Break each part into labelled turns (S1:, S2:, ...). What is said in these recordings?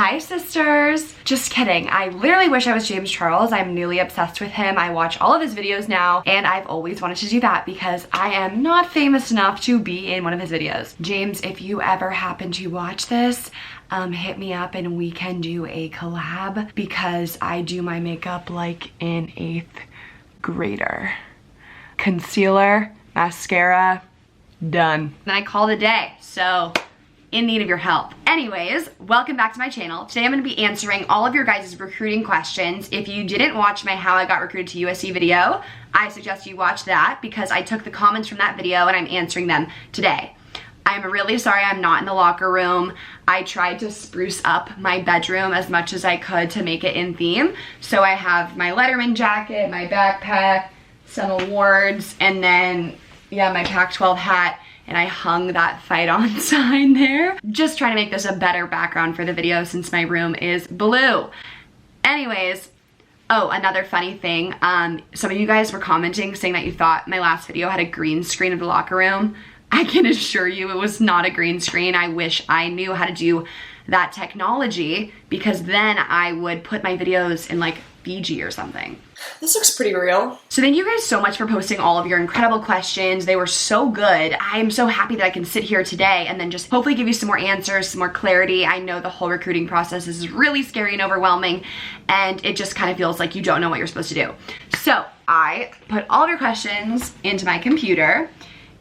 S1: Hi sisters! Just kidding. I literally wish I was James Charles. I'm newly obsessed with him. I watch all of his videos now and I've always wanted to do that because I am not famous enough to be in one of his videos. James, if you ever happen to watch this, hit me up and we can do a collab because I do my makeup like an 8th grader. Concealer, mascara, done. Then I called a day, so in need of your help. Anyways, welcome back to my channel. Today I'm gonna be answering all of your guys' recruiting questions. If you didn't watch my How I Got Recruited to USC video, I suggest you watch that because I took the comments from that video and I'm answering them today. I'm really sorry I'm not in the locker room. I tried to spruce up my bedroom as much as I could to make it in theme. So I have my Letterman jacket, my backpack, some awards, and then, yeah, my Pac-12 hat. And I hung that Fight On sign there. Just trying to make this a better background for the video since my room is blue. Anyways, oh, another funny thing. Some of you guys were commenting saying that you thought my last video had a green screen of the locker room. I can assure you it was not a green screen. I wish I knew how to do that technology because then I would put my videos in like Fiji or something.
S2: This looks pretty real.
S1: So thank you guys so much for posting all of your incredible questions. They were so good. I am so happy that I can sit here today and then just hopefully give you some more answers, some more clarity. I know the whole recruiting process is really scary and overwhelming and it just kind of feels like you don't know what you're supposed to do. So I put all of your questions into my computer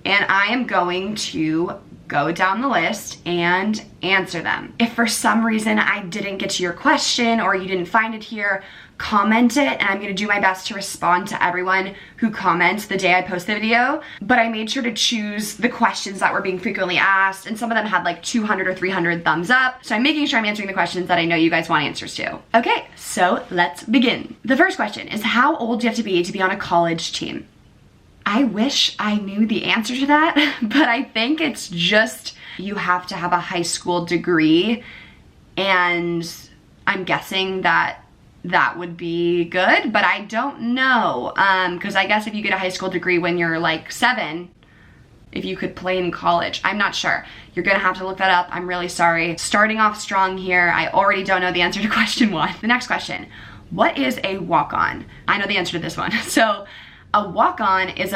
S1: and I am going to go down the list and answer them. If for some reason I didn't get to your question or you didn't find it here, comment it and I'm gonna do my best to respond to everyone who comments the day I post the video. But I made sure to choose the questions that were being frequently asked and some of them had like 200 or 300 thumbs up. So I'm making sure I'm answering the questions that I know you guys want answers to. Okay, so let's begin. The first question is, how old do you have to be on a college team? I wish I knew the answer to that, but I think it's just you have to have a high school degree, and I'm guessing that that would be good, but I don't know, because I guess if you get a high school degree when you're like 7, if you could play in college, I'm not sure. You're gonna have to look that up. I'm really sorry. Starting off strong here. I already don't know the answer to question 1. The next question, what is a walk-on? I know the answer to this one. So a walk-on is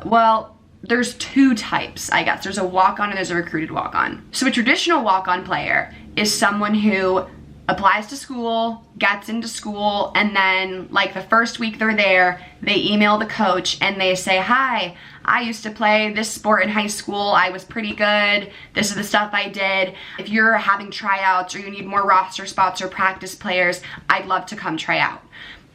S1: well, there's 2 types, I guess. There's a walk-on and there's a recruited walk-on. So a traditional walk-on player is someone who applies to school, gets into school, and then like the first week they're there, they email the coach and they say, hi, I used to play this sport in high school. I was pretty good. This is the stuff I did. If you're having tryouts or you need more roster spots or practice players, I'd love to come try out.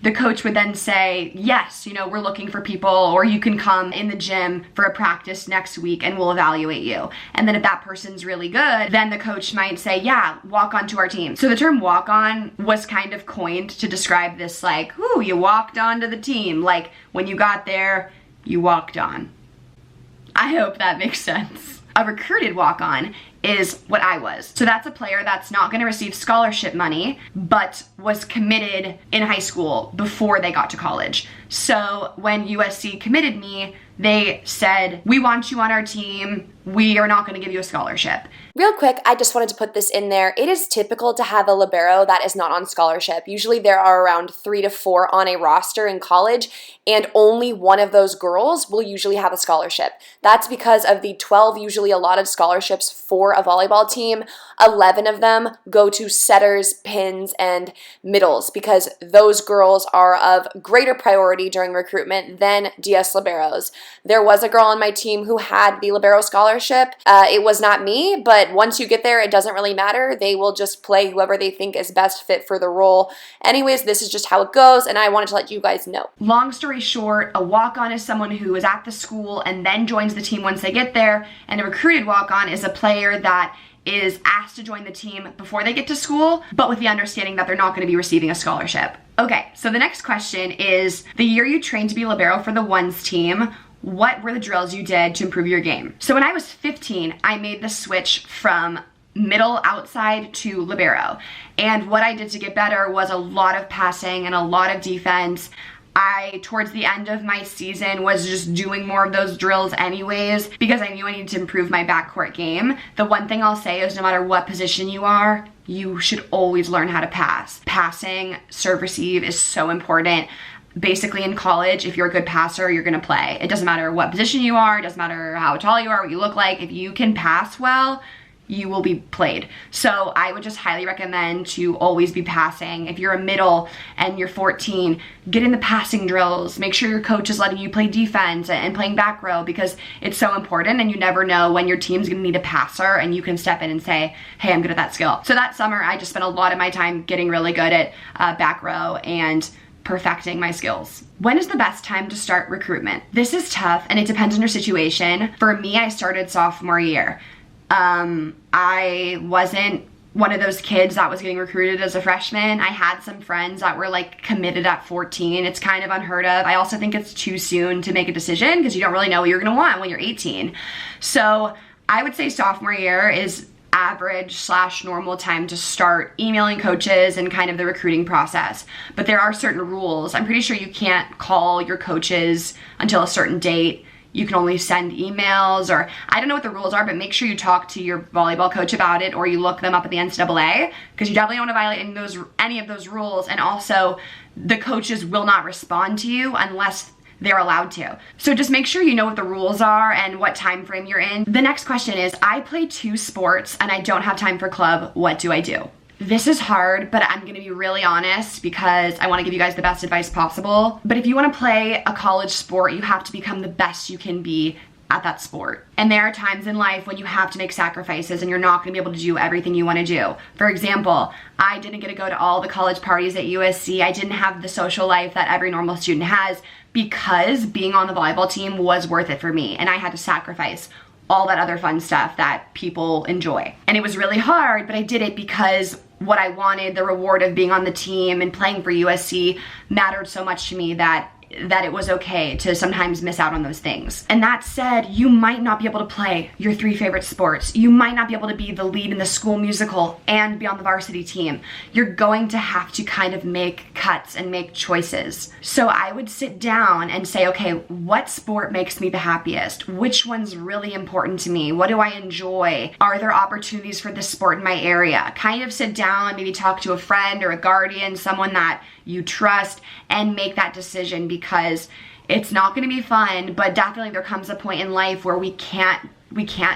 S1: The coach would then say, yes, you know, we're looking for people, or you can come in the gym for a practice next week and we'll evaluate you. And then if that person's really good, then the coach might say, yeah, walk on to our team. So the term walk on was kind of coined to describe this like, ooh, you walked onto the team. Like when you got there, you walked on. I hope that makes sense. A recruited walk-on is what I was. So that's a player that's not gonna receive scholarship money, but was committed in high school before they got to college. So when USC committed me, they said, we want you on our team. We are not gonna give you a scholarship.
S2: Real quick, I just wanted to put this in there. It is typical to have a libero that is not on scholarship. Usually there are around 3 to 4 on a roster in college, and only one of those girls will usually have a scholarship. That's because of the 12 usually allotted scholarships for a volleyball team. 11 of them go to setters, pins, and middles because those girls are of greater priority during recruitment than DS liberos. There was a girl on my team who had the libero scholarship. It was not me, but once you get there, it doesn't really matter. They will just play whoever they think is best fit for the role. Anyways, this is just how it goes, and I wanted to let you guys know.
S1: Long story short, a walk-on is someone who is at the school and then joins the team once they get there, and a recruited walk-on is a player that is asked to join the team before they get to school, but with the understanding that they're not going to be receiving a scholarship. Okay, so the next question is, the year you trained to be libero for the ones team, what were the drills you did to improve your game? So when I was 15, I made the switch from middle outside to libero. And what I did to get better was a lot of passing and a lot of defense. Towards the end of my season, was just doing more of those drills anyways because I knew I needed to improve my backcourt game. The one thing I'll say is no matter what position you are, you should always learn how to pass. Passing, serve, receive is so important. Basically in college, if you're a good passer, you're gonna play. It doesn't matter what position you are, it doesn't matter how tall you are, what you look like. If you can pass well, you will be played. So I would just highly recommend to always be passing. If you're a middle and you're 14, get in the passing drills. Make sure your coach is letting you play defense and playing back row, because it's so important, and you never know when your team's gonna need a passer and you can step in and say, hey, I'm good at that skill. So that summer, I just spent a lot of my time getting really good at back row and perfecting my skills. When is the best time to start recruitment? This is tough and it depends on your situation. For me, I started sophomore year. I wasn't one of those kids that was getting recruited as a freshman. I had some friends that were like committed at 14. It's kind of unheard of. I also think it's too soon to make a decision because you don't really know what you're gonna want when you're 18. So I would say sophomore year is average / normal time to start emailing coaches and kind of the recruiting process. But there are certain rules. I'm pretty sure you can't call your coaches until a certain date. You can only send emails, or I don't know what the rules are, but make sure you talk to your volleyball coach about it, or you look them up at the NCAA, because you definitely don't want to violate any of those rules. And also, the coaches will not respond to you unless they're allowed to. So just make sure you know what the rules are and what time frame you're in. The next question is, I play 2 sports and I don't have time for club. What do I do? This is hard, but I'm gonna be really honest because I wanna give you guys the best advice possible. But if you wanna play a college sport, you have to become the best you can be at that sport. And there are times in life when you have to make sacrifices and you're not gonna be able to do everything you wanna do. For example, I didn't get to go to all the college parties at USC. I didn't have the social life that every normal student has because being on the volleyball team was worth it for me, and I had to sacrifice all that other fun stuff that people enjoy. And it was really hard, but I did it because what I wanted, the reward of being on the team and playing for USC, mattered so much to me that it was okay to sometimes miss out on those things. And that said, you might not be able to play your 3 favorite sports. You might not be able to be the lead in the school musical and be on the varsity team. You're going to have to kind of make cuts and make choices. So I would sit down and say, okay, what sport makes me the happiest? Which one's really important to me? What do I enjoy? Are there opportunities for this sport in my area? Kind of sit down, maybe talk to a friend or a guardian, someone that you trust, and make that decision, because it's not going to be fun, but definitely there comes a point in life where we can't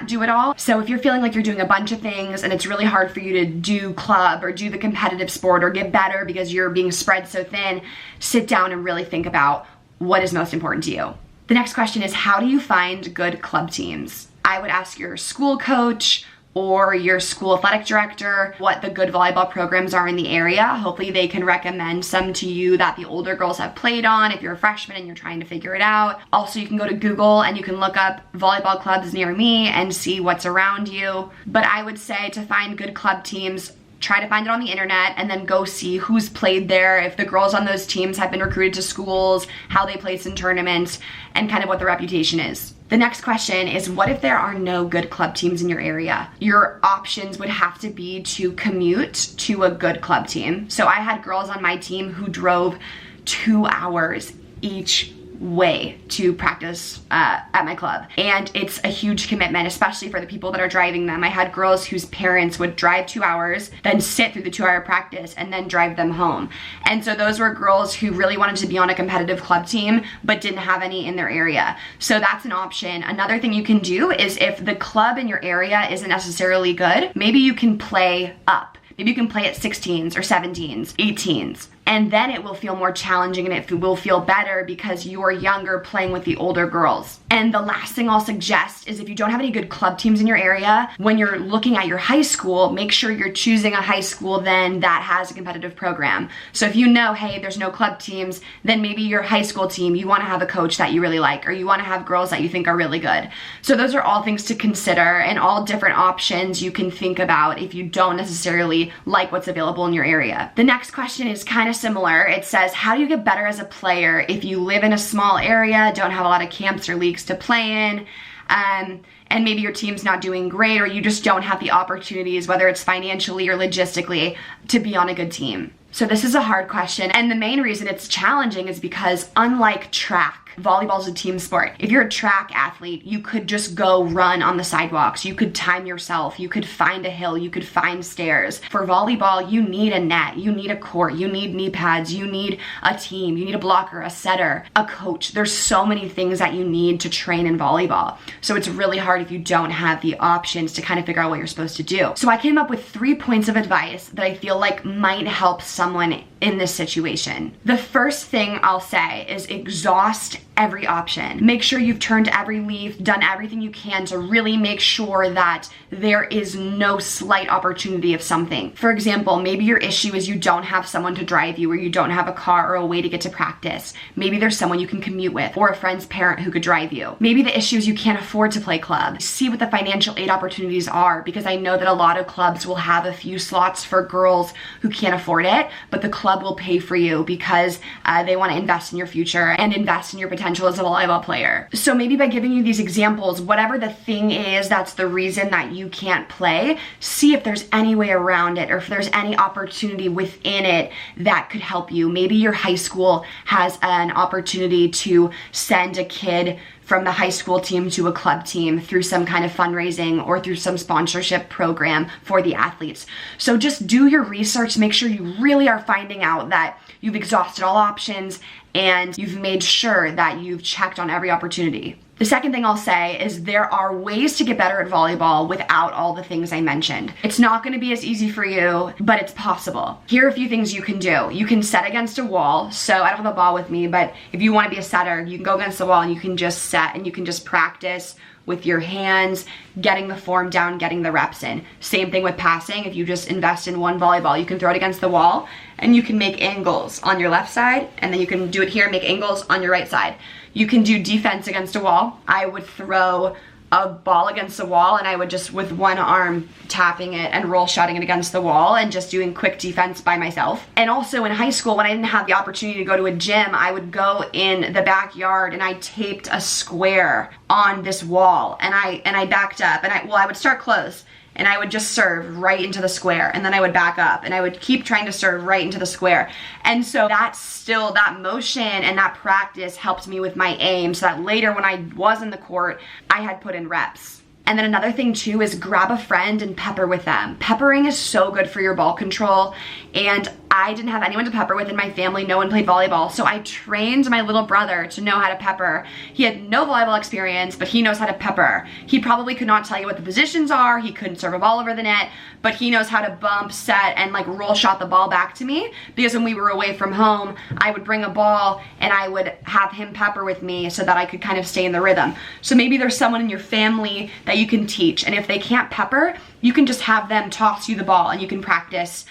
S1: do it all. So if you're feeling like you're doing a bunch of things and it's really hard for you to do club or do the competitive sport or get better because you're being spread so thin, sit down and really think about what is most important to you. The next question is, how do you find good club teams? I would ask your school coach or your school athletic director what the good volleyball programs are in the area. Hopefully they can recommend some to you that the older girls have played on if you're a freshman and you're trying to figure it out. Also, you can go to Google and you can look up volleyball clubs near me and see what's around you. But I would say to find good club teams, try to find it on the internet and then go see who's played there, if the girls on those teams have been recruited to schools, how they place in tournaments, and kind of what the reputation is. The next question is, what if there are no good club teams in your area? Your options would have to be to commute to a good club team. So I had girls on my team who drove 2 hours each way to practice at my club, and it's a huge commitment, especially for the people that are driving them. I had girls whose parents would drive 2 hours, then sit through the 2-hour practice and then drive them home. And so those were girls who really wanted to be on a competitive club team but didn't have any in their area. So that's an option. Another thing you can do is, if the club in your area isn't necessarily good, maybe you can play up. Maybe you can play at 16s or 17s, 18s. And then it will feel more challenging and it will feel better because you're younger playing with the older girls. And the last thing I'll suggest is, if you don't have any good club teams in your area, when you're looking at your high school, make sure you're choosing a high school then that has a competitive program. So if you know, hey, there's no club teams, then maybe your high school team, you want to have a coach that you really like, or you want to have girls that you think are really good. So those are all things to consider and all different options you can think about if you don't necessarily like what's available in your area. The next question is kind of similar. It says, how do you get better as a player if you live in a small area, don't have a lot of camps or leagues to play in, and maybe your team's not doing great, or you just don't have the opportunities, whether it's financially or logistically, to be on a good team? So this is a hard question, and the main reason it's challenging is because, unlike track, Volleyball's a team sport. If you're a track athlete, you could just go run on the sidewalks. You could time yourself. You could find a hill. You could find stairs. For volleyball, you need a net. You need a court. You need knee pads. You need a team. You need a blocker, a setter, a coach. There's so many things that you need to train in volleyball. So it's really hard if you don't have the options to kind of figure out what you're supposed to do. So I came up with 3 points of advice that I feel like might help someone in this situation. The first thing I'll say is exhaust every option. Make sure you've turned every leaf, done everything you can to really make sure that there is no slight opportunity of something. For example, maybe your issue is you don't have someone to drive you, or you don't have a car or a way to get to practice. Maybe there's someone you can commute with, or a friend's parent who could drive you. Maybe the issue is you can't afford to play club. See what the financial aid opportunities are, because I know that a lot of clubs will have a few slots for girls who can't afford it, but the club will pay for you because they want to invest in your future and invest in your potential as a volleyball player. So maybe by giving you these examples, whatever the thing is that's the reason that you can't play, see if there's any way around it, or if there's any opportunity within it that could help you. Maybe your high school has an opportunity to send a kid from the high school team to a club team through some kind of fundraising or through some sponsorship program for the athletes. So just do your research, make sure you really are finding out that you've exhausted all options and you've made sure that you've checked on every opportunity. The second thing I'll say is there are ways to get better at volleyball without all the things I mentioned. It's not going to be as easy for you, but it's possible. Here are a few things you can do. You can set against a wall. So I don't have a ball with me, but if you want to be a setter, you can go against the wall and you can just set and you can just practice with your hands, getting the form down, getting the reps in. Same thing with passing. If you just invest in one volleyball, you can throw it against the wall and you can make angles on your left side, and then you can do it here, make angles on your right side. You can do defense against a wall. I would throw a ball against the wall and I would just with one arm tapping it and roll shotting it against the wall and just doing quick defense by myself. And also in high school, when I didn't have the opportunity to go to a gym, I would go in the backyard and I taped a square on this wall and I backed up and I would start close and I would just serve right into the square, and then I would back up and I would keep trying to serve right into the square. And so that motion and that practice helped me with my aim, so that later when I was in the court, I had put in reps. And then another thing too is grab a friend and pepper with them. Peppering is so good for your ball control, and I didn't have anyone to pepper with in my family. No one played volleyball, so I trained my little brother to know how to pepper. He had no volleyball experience, but he knows how to pepper. He probably could not tell you what the positions are. He couldn't serve a ball over the net, but he knows how to bump, set, and like roll shot the ball back to me, because when we were away from home, I would bring a ball and I would have him pepper with me so that I could kind of stay in the rhythm. So maybe there's someone in your family that you can teach, and if they can't pepper, you can just have them toss you the ball and you can practice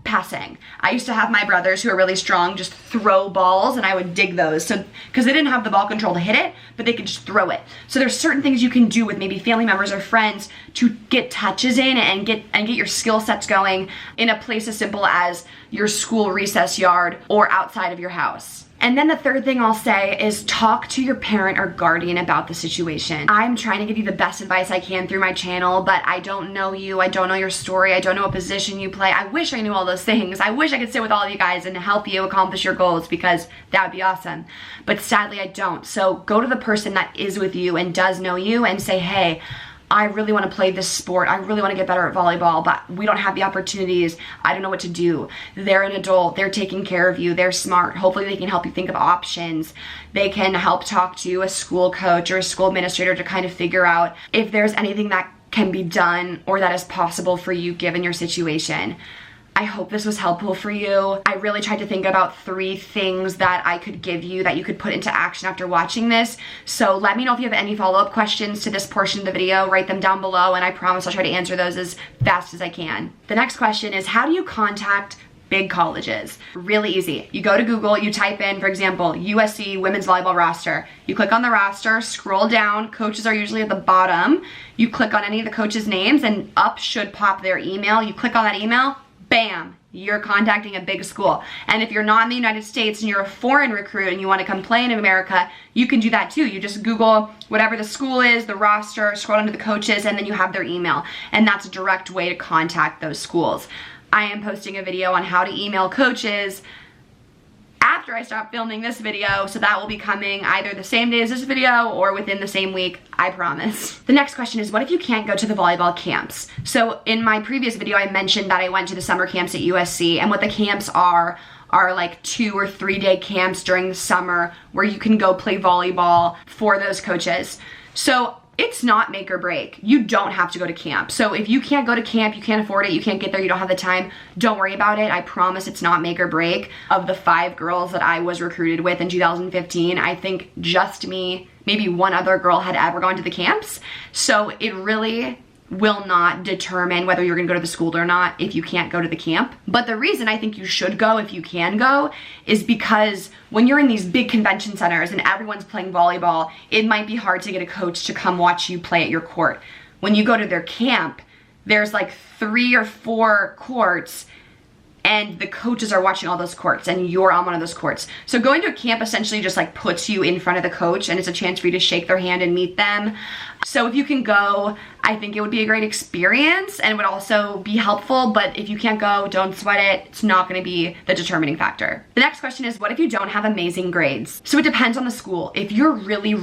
S1: passing. I used to have my brothers who are really strong just throw balls, and I would dig those, so because they didn't have the ball control to hit it, but they could just throw it. So there's certain things you can do with maybe family members or friends to get touches in and get your skill sets going in a place as simple as your school recess yard or outside of your house. And then the third thing I'll say is talk to your parent or guardian about the situation. I'm trying to give you the best advice I can through my channel, but I don't know you, I don't know your story, I don't know what position you play. I wish I knew all those things. I wish I could sit with all of you guys and help you accomplish your goals, because that would be awesome. But sadly I don't. So go to the person that is with you and does know you and say, hey, I really want to play this sport. I really want to get better at volleyball, but we don't have the opportunities. I don't know what to do. They're an adult. They're taking care of you. They're smart. Hopefully they can help you think of options. They can help talk to a school coach or a school administrator to kind of figure out if there's anything that can be done or that is possible for you given your situation. I hope this was helpful for you. I really tried to think about 3 things that I could give you that you could put into action after watching this. So let me know if you have any follow-up questions to this portion of the video. Write them down below and I promise I'll try to answer those as fast as I can. The next question is, how do you contact big colleges? Really easy. You go to Google, you type in, for example, USC women's volleyball roster. You click on the roster, scroll down, coaches are usually at the bottom. You click on any of the coaches' names and up should pop their email. You click on that email, bam, you're contacting a big school. And if you're not in the United States and you're a foreign recruit and you want to come play in America, you can do that too. You just Google whatever the school is, the roster, scroll down to the coaches, and then you have their email. And that's a direct way to contact those schools. I am posting a video on how to email coaches after after I stop filming this video, so that will be coming either the same day as this video or within the same week, I promise. The next question is, what if you can't go to the volleyball camps? So in my previous video, I mentioned that I went to the summer camps at USC, and what the camps are like 2 or 3 day camps during the summer where you can go play volleyball for those coaches. So it's not make or break. You don't have to go to camp. So if you can't go to camp, you can't afford it, you can't get there, you don't have the time, don't worry about it. I promise it's not make or break. Of the 5 girls that I was recruited with in 2015, I think just me, maybe one other girl had ever gone to the camps. So it really will not determine whether you're gonna go to the school or not if you can't go to the camp. But the reason I think you should go if you can go is because when you're in these big convention centers and everyone's playing volleyball, it might be hard to get a coach to come watch you play at your court. When you go to their camp, there's like 3 or 4 courts and the coaches are watching all those courts and you're on one of those courts. So going to a camp essentially just like puts you in front of the coach and it's a chance for you to shake their hand and meet them. So if you can go, I think it would be a great experience and would also be helpful, but if you can't go, don't sweat it. It's not gonna be the determining factor. The next question is, what if you don't have amazing grades? So it depends on the school. If you're really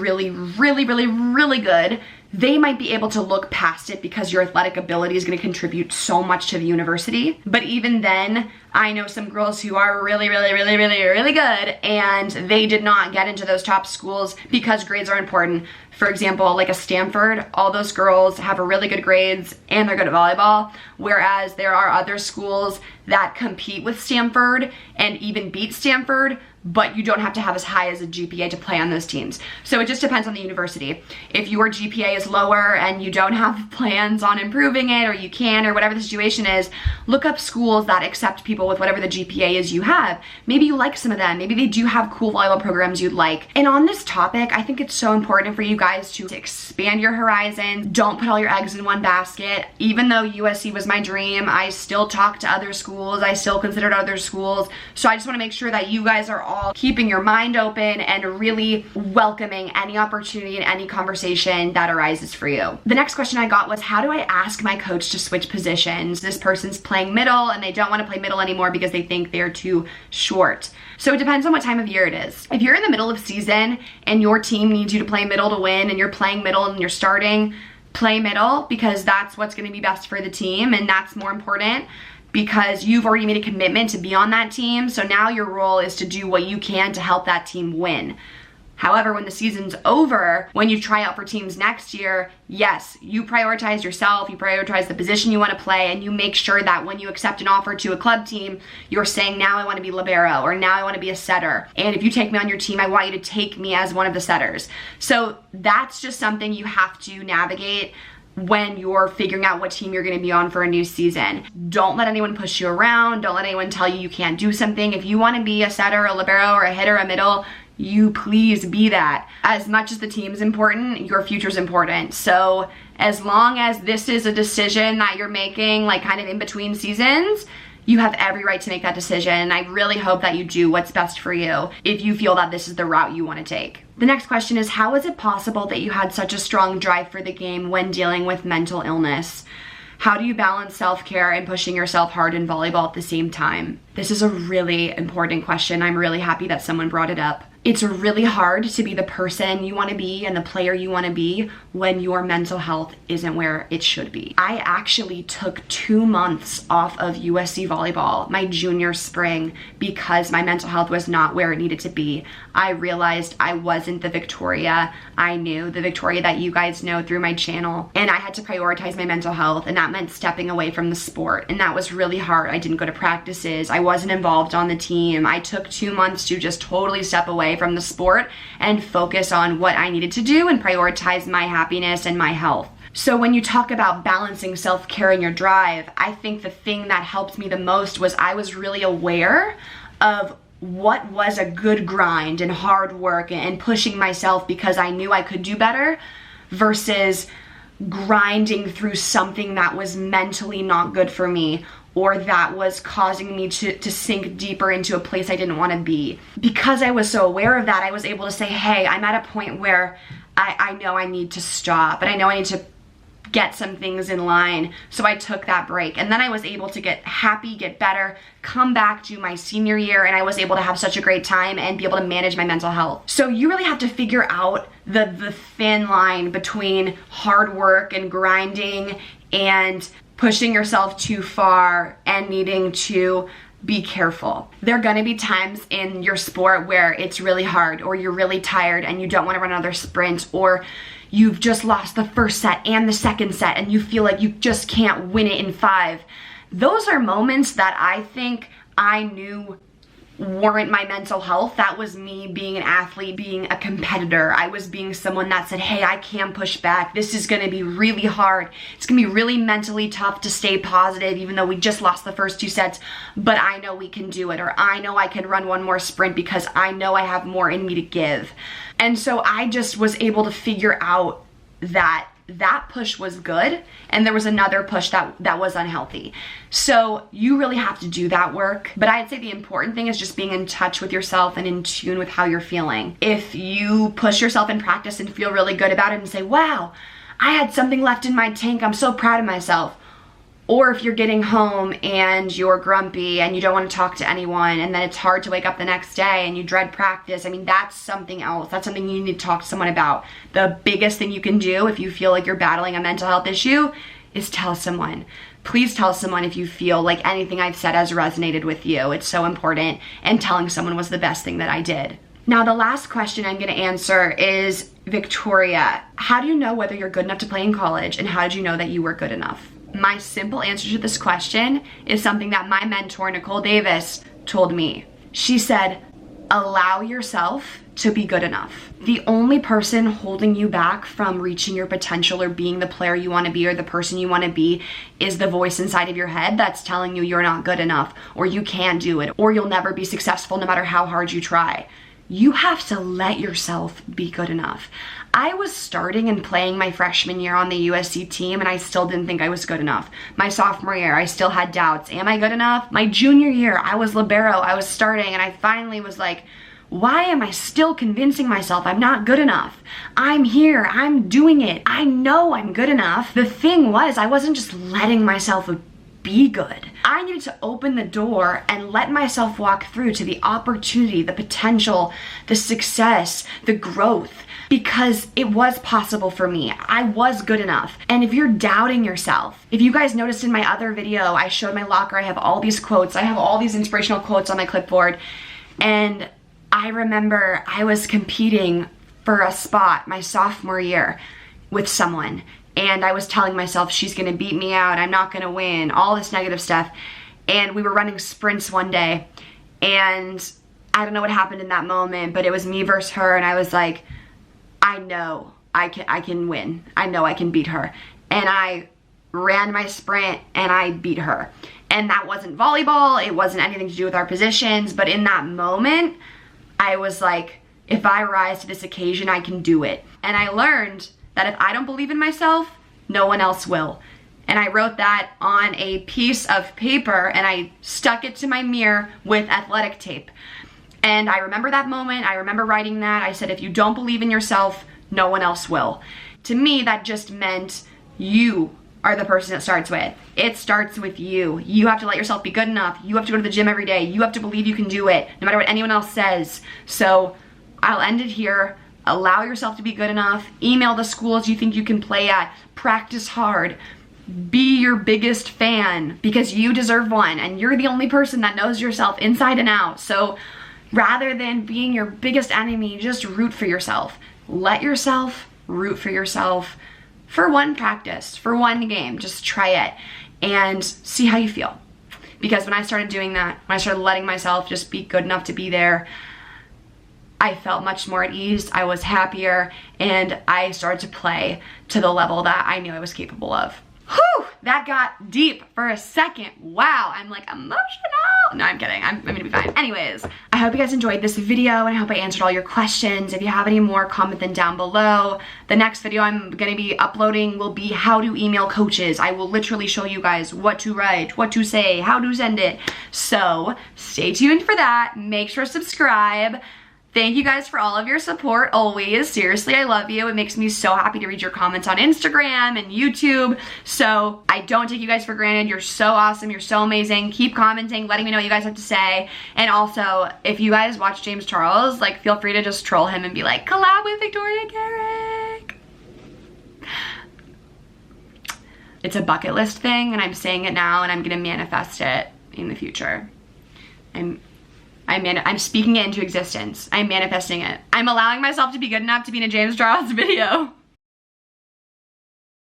S1: good, they might be able to look past it because your athletic ability is going to contribute so much to the university. But even then, I know some girls who are really good and they did not get into those top schools because grades are important. For example, like a Stanford, all those girls have really good grades and they're good at volleyball, whereas there are other schools that compete with Stanford and even beat Stanford, but you don't have to have as high as a GPA to play on those teams. So it just depends on the university. If your GPA is lower and you don't have plans on improving it, or you can, or whatever the situation is, look up schools that accept people with whatever the GPA is you have. Maybe you like some of them. Maybe they do have cool volleyball programs you'd like. And on this topic, I think it's so important for you guys to expand your horizons. Don't put all your eggs in one basket. Even though USC was my dream, I still talk to other schools. I still considered other schools. So I just want to make sure that you guys are all keeping your mind open and really welcoming any opportunity and any conversation that arises for you. The next question I got was, how do I ask my coach to switch positions? This person's playing middle and they don't want to play middle anymore because they think they're too short. So it depends on what time of year it is. If you're in the middle of season and your team needs you to play middle to win and you're playing middle and you're starting, play middle because that's what's going to be best for the team and that's more important, because you've already made a commitment to be on that team. So now your role is to do what you can to help that team win. However, when the season's over, when you try out for teams next year, yes, you prioritize yourself, you prioritize the position you want to play, and you make sure that when you accept an offer to a club team, you're saying, now I want to be libero, or now I want to be a setter. And if you take me on your team, I want you to take me as one of the setters. So that's just something you have to navigate when you're figuring out what team you're going to be on for a new season. Don't let anyone push you around. Don't let anyone tell you you can't do something. If you want to be a setter, a libero, or a hitter, a middle, you please be that. As much as the team is important, your future is important. So as long as this is a decision that you're making, like kind of in between seasons, you have every right to make that decision. I really hope that you do what's best for you if you feel that this is the route you want to take. The next question is, how is it possible that you had such a strong drive for the game when dealing with mental illness? How do you balance self-care and pushing yourself hard in volleyball at the same time? This is a really important question. I'm really happy that someone brought it up. It's really hard to be the person you want to be and the player you want to be when your mental health isn't where it should be. I actually took 2 months off of USC volleyball my junior spring because my mental health was not where it needed to be. I realized I wasn't the Victoria I knew, the Victoria that you guys know through my channel, and I had to prioritize my mental health, and that meant stepping away from the sport, and that was really hard. I didn't go to practices. I wasn't involved on the team. I took 2 months to just totally step away from the sport and focus on what I needed to do and prioritize my happiness and my health. So when you talk about balancing self-care and your drive, I think the thing that helped me the most was I was really aware of what was a good grind and hard work and pushing myself because I knew I could do better versus grinding through something that was mentally not good for me or that was causing me to sink deeper into a place I didn't want to be. Because I was so aware of that, I was able to say, hey, I'm at a point where I know I need to stop, and I know I need to get some things in line. So I took that break, and then I was able to get happy, get better, come back to my senior year, and I was able to have such a great time and be able to manage my mental health. So you really have to figure out the thin line between hard work and grinding and pushing yourself too far and needing to be careful. There are gonna be times in your sport where it's really hard, or you're really tired and you don't wanna run another sprint, or you've just lost the first set and the second set and you feel like you just can't win it in 5. Those are moments that I think I knew warrant my mental health. That was me being an athlete, being a competitor. I was being someone that said, hey, I can push back. This is gonna be really hard. It's gonna be really mentally tough to stay positive, even though we just lost the first 2 sets, but I know we can do it, or I know I can run one more sprint because I know I have more in me to give. And so I just was able to figure out that push was good, and there was another push that was unhealthy. So you really have to do that work. But I'd say the important thing is just being in touch with yourself and in tune with how you're feeling. If you push yourself in practice and feel really good about it and say, wow, I had something left in my tank, I'm so proud of myself. Or if you're getting home and you're grumpy and you don't want to talk to anyone, and then it's hard to wake up the next day and you dread practice, I mean, that's something else. That's something you need to talk to someone about. The biggest thing you can do if you feel like you're battling a mental health issue is tell someone. Please tell someone if you feel like anything I've said has resonated with you. It's so important, and telling someone was the best thing that I did. Now, the last question I'm going to answer is, Victoria, how do you know whether you're good enough to play in college, and how did you know that you were good enough? My simple answer to this question is something that my mentor, Nicole Davis, told me. She said, allow yourself to be good enough. The only person holding you back from reaching your potential or being the player you want to be or the person you want to be is the voice inside of your head that's telling you you're not good enough, or you can't do it, or you'll never be successful no matter how hard you try. You have to let yourself be good enough. I was starting and playing my freshman year on the USC team, and I still didn't think I was good enough. My sophomore year, I still had doubts. Am I good enough? My junior year, I was libero, I was starting, and I finally was like, why am I still convincing myself I'm not good enough? I'm here, I'm doing it, I know I'm good enough. The thing was, I wasn't just letting myself be good. I needed to open the door and let myself walk through to the opportunity, the potential, the success, the growth, because it was possible for me. I was good enough. And if you're doubting yourself, if you guys noticed in my other video, I showed my locker, I have all these quotes, I have all these inspirational quotes on my clipboard, and I remember I was competing for a spot my sophomore year with someone, and I was telling myself, she's gonna beat me out, I'm not gonna win, all this negative stuff. And we were running sprints one day, and I don't know what happened in that moment, but it was me versus her, and I was like, I know I can win. I know I can beat her. And I ran my sprint and I beat her. And that wasn't volleyball, it wasn't anything to do with our positions, but in that moment, I was like, if I rise to this occasion, I can do it. And I learned that if I don't believe in myself, no one else will. And I wrote that on a piece of paper and I stuck it to my mirror with athletic tape. And I remember that moment, I remember writing that. I said, if you don't believe in yourself, no one else will. To me, that just meant you are the person it starts with. It starts with you. You have to let yourself be good enough. You have to go to the gym every day. You have to believe you can do it, no matter what anyone else says. So I'll end it here. Allow yourself to be good enough. Email the schools you think you can play at. Practice hard. Be your biggest fan, because you deserve one, and you're the only person that knows yourself inside and out. So rather than being your biggest enemy, just root for yourself. Let yourself root for yourself for one practice, for one game. Just try it and see how you feel. Because when I started doing that, when I started letting myself just be good enough to be there, I felt much more at ease, I was happier, and I started to play to the level that I knew I was capable of. Whew, that got deep for a second. Wow, I'm like emotional. No, I'm kidding, I'm gonna be fine. Anyways, I hope you guys enjoyed this video, and I hope I answered all your questions. If you have any more, comment them down below. The next video I'm gonna be uploading will be how to email coaches. I will literally show you guys what to write, what to say, how to send it. So stay tuned for that. Make sure to subscribe. Thank you guys for all of your support always. Seriously, I love you. It makes me so happy to read your comments on Instagram and YouTube. So I don't take you guys for granted. You're so awesome. You're so amazing. Keep commenting, letting me know what you guys have to say. And also, if you guys watch James Charles, like, feel free to just troll him and be like, collab with Victoria Garrick. It's a bucket list thing, and I'm saying it now, and I'm gonna manifest it in the future. I'm speaking it into existence. I'm manifesting it. I'm allowing myself to be good enough to be in a James Charles video.